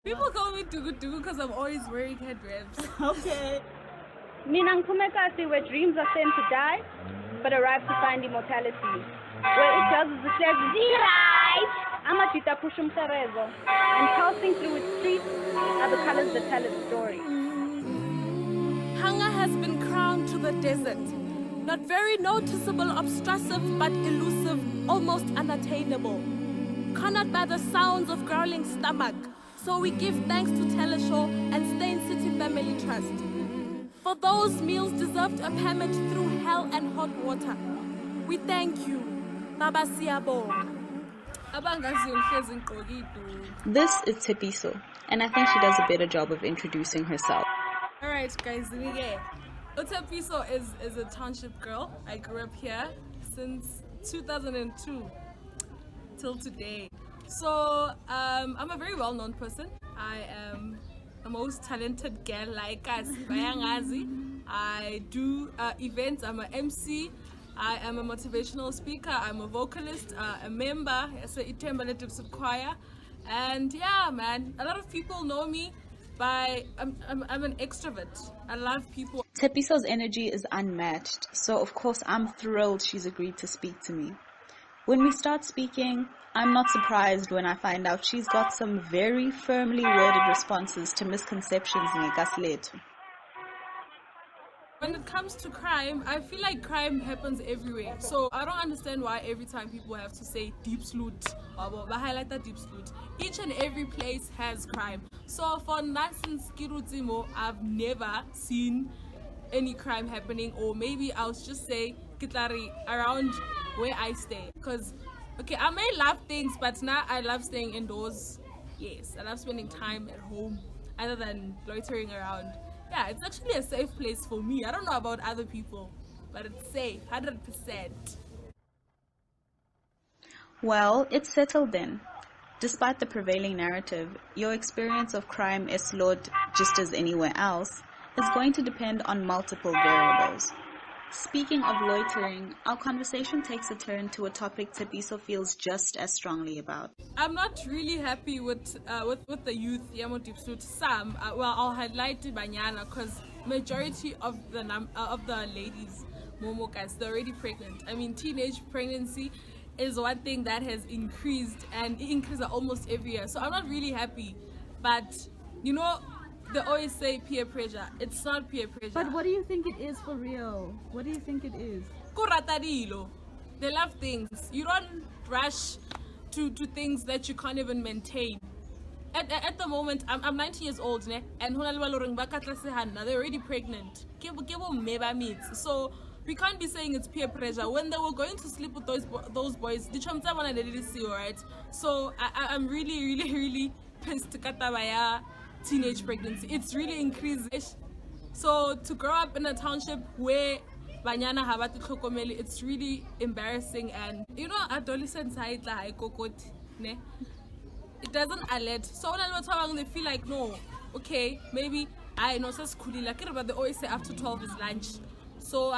People call me Dugu Dugu because I'm always wearing headwraps. Okay. Mina ngiphume where dreams are sent to die, but arrive to find immortality. Where it tells us it says, right! Amajita pushum serezo. And pulsing through its streets are the colors that tell its story. Hunger has been crowned to the desert. Not very noticeable, obtrusive, but elusive, almost unattainable. Cornered by the sounds of growling stomach. So we give thanks to Teleshow and Stain City Family Trust. For those meals deserved a permit through hell and hot water. We thank you, Baba Siyabonga. This is Tshepiso, and I think she does a better job of introducing herself. Alright guys, Tshepiso is a township girl. I grew up here since 2002 till today. So I'm a very well-known person. I am the most talented girl like us. I do events. I'm an MC. I am a motivational speaker. I'm a vocalist, a member. It's the Ithemba Le Diepsloot Choir. And yeah, man, a lot of people know me by I'm an extrovert. I love people. Tshepiso's energy is unmatched, so of course I'm thrilled she's agreed to speak to me. When we start speaking, I'm not surprised when I find out she's got some very firmly worded responses to misconceptions in Ikasiletu. When it comes to crime, I feel like crime happens everywhere. So I don't understand why every time people have to say Diepsloot or highlight that Diepsloot. Each and every place has crime. So for Nansens Kirutzimo, I've never seen any crime happening, or maybe I'll just say Kitlari around where I stay. Because okay, I may love things, but now I love staying indoors. Yes, I love spending time at home other than loitering around. Yeah, it's actually a safe place for me. I don't know about other people, but it's safe, 100%. Well, it's settled then. Despite the prevailing narrative, your experience of crime is flawed just as anywhere else, is going to depend on multiple variables. Speaking of loitering, our conversation takes a turn to a topic Tshepiso feels just as strongly about. I'm not really happy with the youth, Ithemba Le Diepsloot. Some, well, I'll highlight Banyana because majority of the ladies, Momokas, they're already pregnant. I mean, teenage pregnancy is one thing that has increased, and it increases almost every year. So I'm not really happy, but you know, they always say peer pressure. It's not peer pressure. But what do you think it is for real? What do you think it is? They love things. You don't rush to things that you can't even maintain. At the moment, I'm 19 years old, ne? And they're already pregnant. So we can't be saying it's peer pressure. When they were going to sleep with those boys, right? So I'm really pissed at teenage pregnancy. It's really increased. So to grow up in a township where banyana habati tlhokomele, it's really embarrassing. And you know, adolescents it doesn't alert. So when they feel like, no, okay, maybe I know but they always say after 12 is lunch. So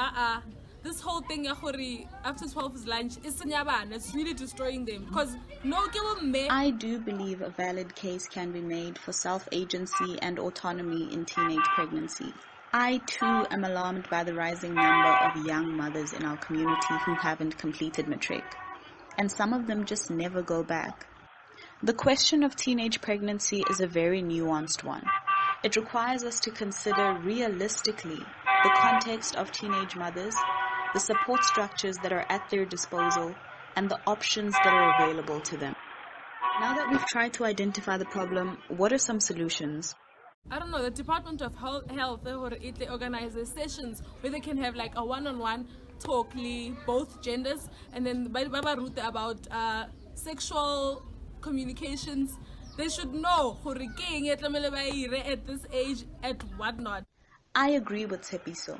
this whole thing after 12 is lunch, it's really destroying them. Because I do believe a valid case can be made for self-agency and autonomy in teenage pregnancy. I too am alarmed by the rising number of young mothers in our community who haven't completed matric, and some of them just never go back. The question of teenage pregnancy is a very nuanced one. It requires us to consider realistically the context of teenage mothers, the support structures that are at their disposal, and the options that are available to them. Now that we've tried to identify the problem, what are some solutions? I don't know, the Department of Health, they organize sessions where they can have like a one-on-one talk, both genders, and then about sexual communications. They should know at this age, at whatnot. I agree with Tshepiso.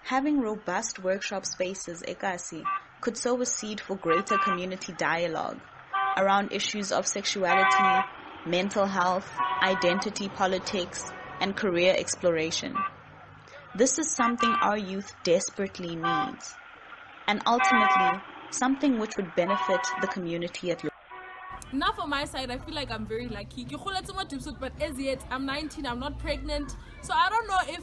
Having robust workshop spaces, Ekasi, could sow a seed for greater community dialogue around issues of sexuality, mental health, identity politics, and career exploration. This is something our youth desperately needs, and ultimately, something which would benefit the community at large. Now for my side, I feel like I'm very lucky. Ke kgoletse mo Diepsloot, but as yet, I'm 19, I'm not pregnant. So I don't know if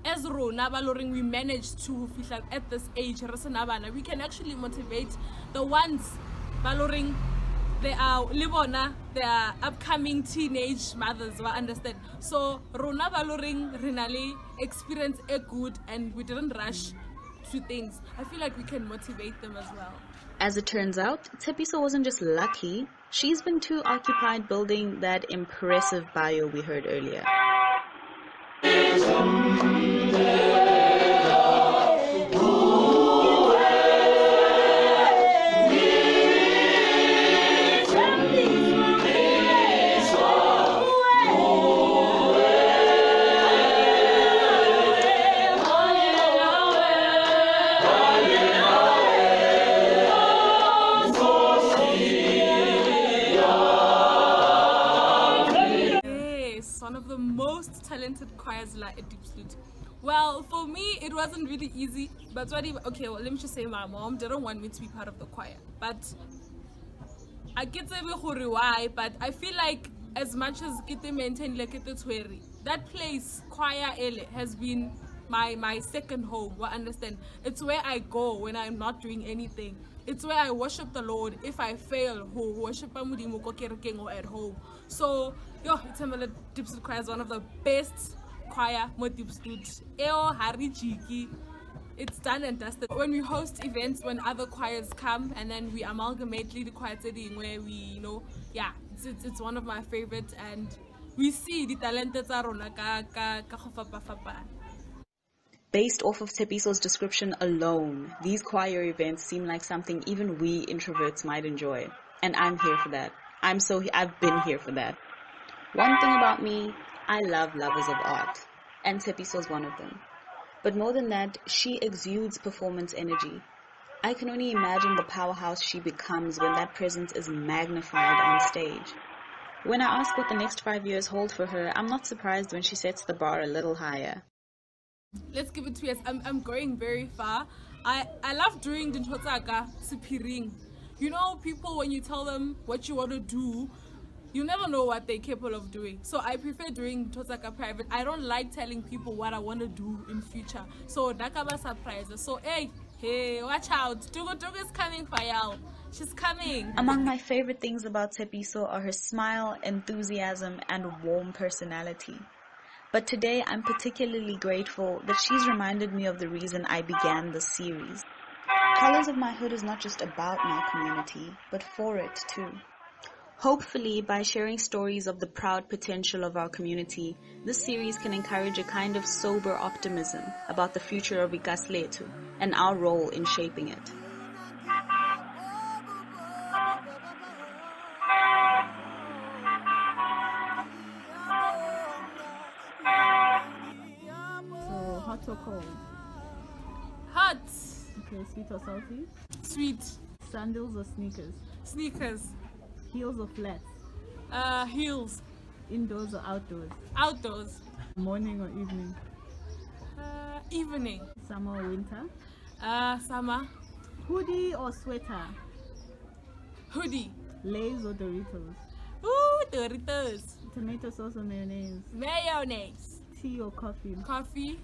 as rona ba loring we managed to feel like at this age, we can actually motivate the ones ba loring they are libona, they are upcoming teenage mothers, understand? So rona ba loring renali experience a good and we didn't rush to things. I feel like we can motivate them as well. As it turns out, Tshepiso wasn't just lucky, she's been too occupied building that impressive bio we heard earlier. One of the most talented choirs like at Diepsloot. Well, for me, it wasn't really easy. But okay, well, let me just say my mom didn't want me to be part of the choir. But I get why, but I feel like as much as kite maintain like that place, choir ele, has been my second home. Understand? It's where I go when I'm not doing anything. It's where I worship the Lord. If I fail, who worship Modimo ko kerekeng or at home. So, Ithemba Le Diepsloot Choir is one of the best choir mo Diepsloot. It's done and dusted. When we host events, when other choirs come, and then we amalgamate the choir setting where we, it's one of my favorites, and we see the talented rona ka go fapa. Based off of Tshepiso's description alone, these choir events seem like something even we introverts might enjoy. And I'm here for that. I've been here for that. One thing about me, I love lovers of art. And Tshepiso's one of them. But more than that, she exudes performance energy. I can only imagine the powerhouse she becomes when that presence is magnified on stage. When I ask what the next 5 years hold for her, I'm not surprised when she sets the bar a little higher. Let's give it 2 years. I'm going very far. I love doing the Ntotsaka Sipiring. You know, people, when you tell them what you want to do, you never know what they're capable of doing. So I prefer doing Ntotsaka private. I don't like telling people what I want to do in future. So Dakaba surprises. So hey, watch out. Dugu is coming for y'all. She's coming. Among my favorite things about Tshepiso are her smile, enthusiasm, and warm personality. But today, I'm particularly grateful that she's reminded me of the reason I began this series. Colors of My Hood is not just about my community, but for it too. Hopefully, by sharing stories of the proud potential of our community, this series can encourage a kind of sober optimism about the future of Ikasletu and our role in shaping it. So, hot or cold? Hot. Okay, sweet or salty? Sweet. Sandals or sneakers? Sneakers. Heels or flats? Heels. Indoors or outdoors? Outdoors. Morning or evening? Evening. Summer or winter? Summer. Hoodie or sweater? Hoodie. Lay's or Doritos? Ooh, Doritos. Tomato sauce or mayonnaise? Mayonnaise. Tea or coffee? Coffee.